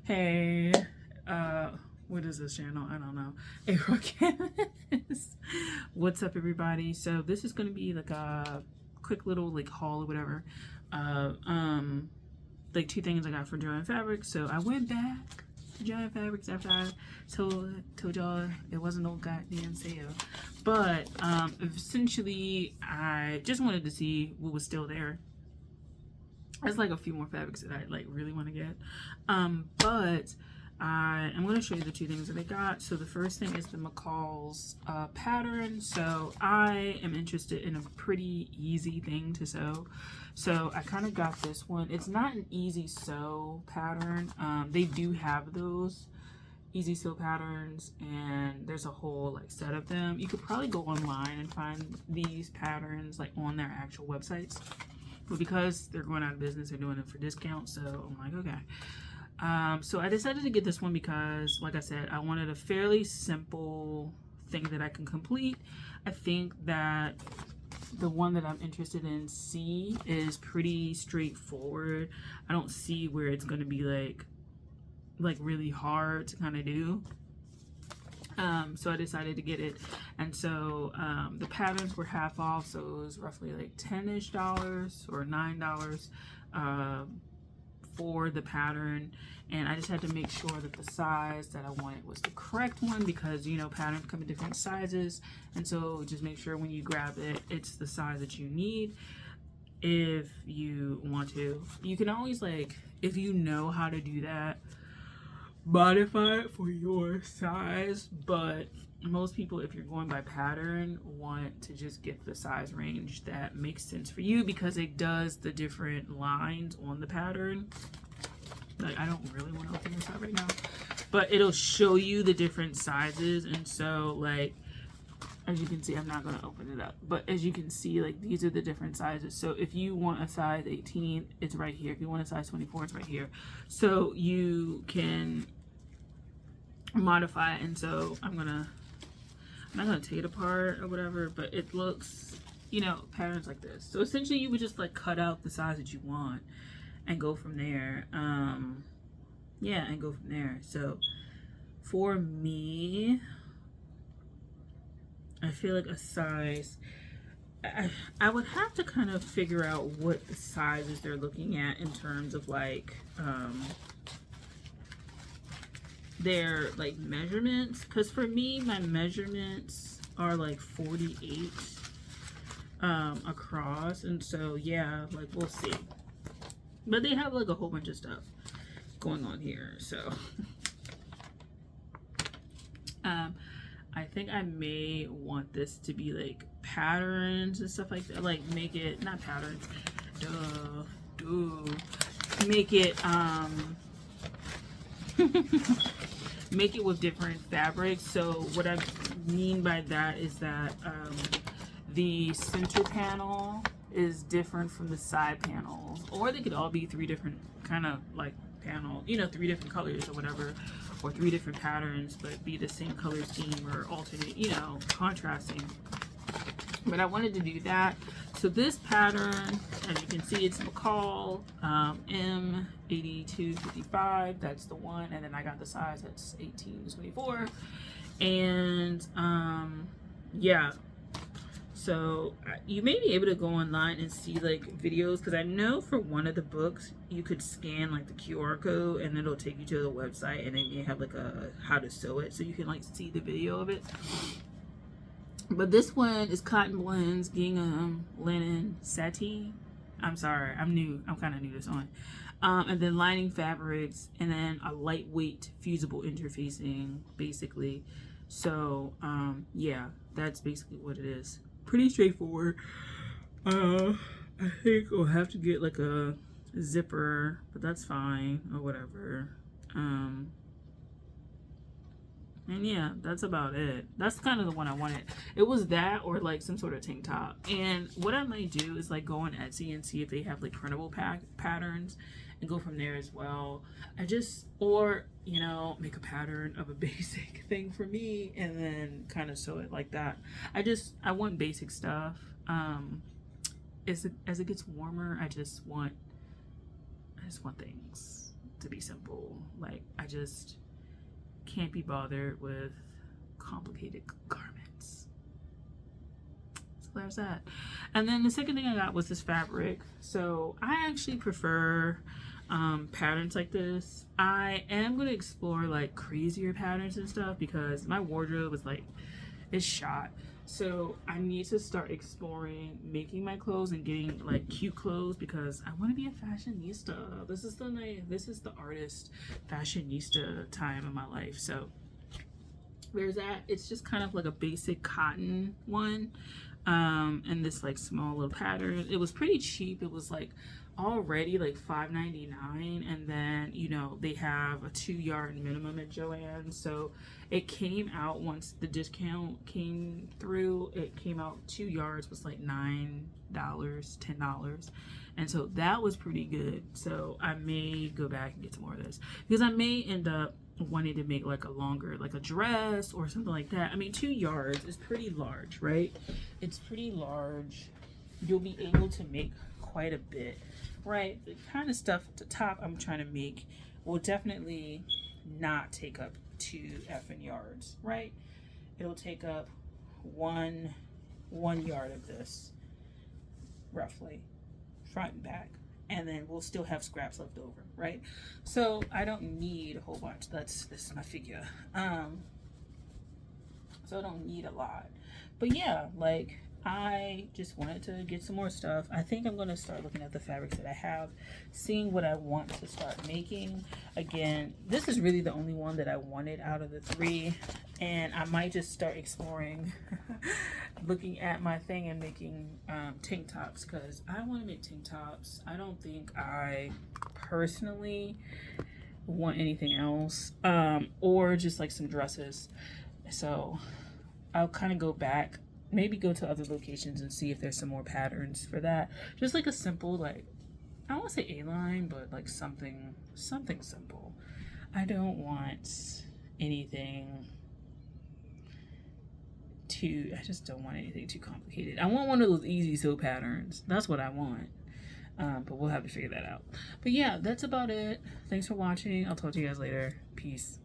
Hey, what is this channel? I don't know. April Canvas. What's up, everybody? So this is gonna be like a quick little like haul or whatever. Uh, um, like two things I got from Giant Fabrics. So I went back to Giant Fabrics after I told y'all it wasn't no goddamn sale. But essentially, I just wanted to see what was still there. There's like a few more fabrics that I like really want to get, but I'm going to show you the two things that I got. So the first thing is the Mccalls pattern. So I am interested in a pretty easy thing to sew, so I kind of got this one. It's not an easy sew pattern. They do have those easy sew patterns, and there's a whole like set of them. You could probably go online and find these patterns like on their actual websites. But because they're going out of business, they're doing it for discount. So I'm like, okay. So I decided to get this one because, like I said, I wanted a fairly simple thing that I can complete. I think that the one that I'm interested in, C, is pretty straightforward. I don't see where it's going to be like really hard to kind of do. So I decided to get it, and so the patterns were half off, so it was roughly like $10-ish or $9 for the pattern. And I just had to make sure that the size that I wanted was the correct one, because you know patterns come in different sizes, and so just make sure when you grab it, it's the size that you need. If you want to, you can always, like, if you know how to do that, modify it for your size. But most people, if you're going by pattern, want to just get the size range that makes sense for you, because it does the different lines on the pattern. Like, I don't really want to open this up right now, but it'll show you the different sizes. And so, like, as you can see, I'm not going to open it up, but as you can see, like, these are the different sizes. So if you want a size 18, it's right here. If you want a size 24, it's right here. So you can modify it. And so I'm not gonna take it apart or whatever, but it looks, you know, patterns like this. So essentially you would just like cut out the size that you want and go from there. Yeah, and go from there. So for me, I feel like a size, I would have to kind of figure out what the sizes they're looking at in terms of like their like measurements, because for me my measurements are like 48 across, and so yeah, like we'll see. But they have like a whole bunch of stuff going on here, so I think I may want this to be like patterns and stuff like that, like make it not patterns, make it make it with different fabrics. So what I mean by that is that the center panel is different from the side panels, or they could all be three different kind of like panel, you know, three different colors or whatever, or three different patterns but be the same color scheme, or alternate, you know, contrasting. But I wanted to do that. So this pattern, as you can see, it's Mccall M8255. That's the one. And then I got the size that's 18 to 24. And yeah. So you may be able to go online and see like videos, because I know for one of the books you could scan like the QR code and it'll take you to the website, and then you have like a how to sew it, so you can like see the video of it. But this one is cotton blends, gingham, linen, sateen. I'm sorry, I'm new. I'm kind of new to sewing. And then lining fabrics, and then a lightweight fusible interfacing, basically. So yeah, that's basically what it is. Pretty straightforward. I think we'll have to get like a zipper, but that's fine, or whatever. And yeah, that's about it. That's kind of the one I wanted. It was that, or like some sort of tank top. And what I might do is like go on Etsy and see if they have like printable patterns, and go from there as well. Or you know, make a pattern of a basic thing for me and then kind of sew it like that. I want basic stuff. As it gets warmer, I just want things to be simple. Like, I just can't be bothered with complicated garments. So there's that. And then the second thing I got was this fabric. So I actually prefer patterns like this. I am going to explore like crazier patterns and stuff because my wardrobe is like, it's shot. So I need to start exploring making my clothes and getting like cute clothes because I want to be a fashionista. This is the artist fashionista time of my life. So there's that. It's just kind of like a basic cotton one, and this like small little pattern. It was pretty cheap. It was like already like $5.99, and then you know they have a 2-yard minimum at Joann's, so it came out once the discount came through. It came out 2 yards was like $9, $10, and so that was pretty good. So I may go back and get some more of this because I may end up wanting to make like a longer, like a dress or something like that. I mean, 2 yards is pretty large, right? It's pretty large. You'll be able to make quite a bit, right? The kind of stuff at the top I'm trying to make will definitely not take up 2 effing yards, right? It'll take up one yard of this, roughly, front and back, and then we'll still have scraps left over, right? So I don't need a whole bunch. This is my figure. So I don't need a lot, but yeah, like I just wanted to get some more stuff. I think I'm going to start looking at the fabrics that I have, seeing what I want to start making. Again, this is really the only one that I wanted out of the 3, and I might just start exploring looking at my thing and making tank tops, because I want to make tank tops. I don't think I personally want anything else, or just like some dresses. So I'll kind of go back, maybe go to other locations and see if there's some more patterns for that. Just like a simple, like, I don't want to say A-line, but like something simple. I don't want anything I just don't want anything too complicated. I want one of those easy sew patterns. That's what I want. But we'll have to figure that out. But yeah, that's about it. Thanks for watching. I'll talk to you guys later. Peace.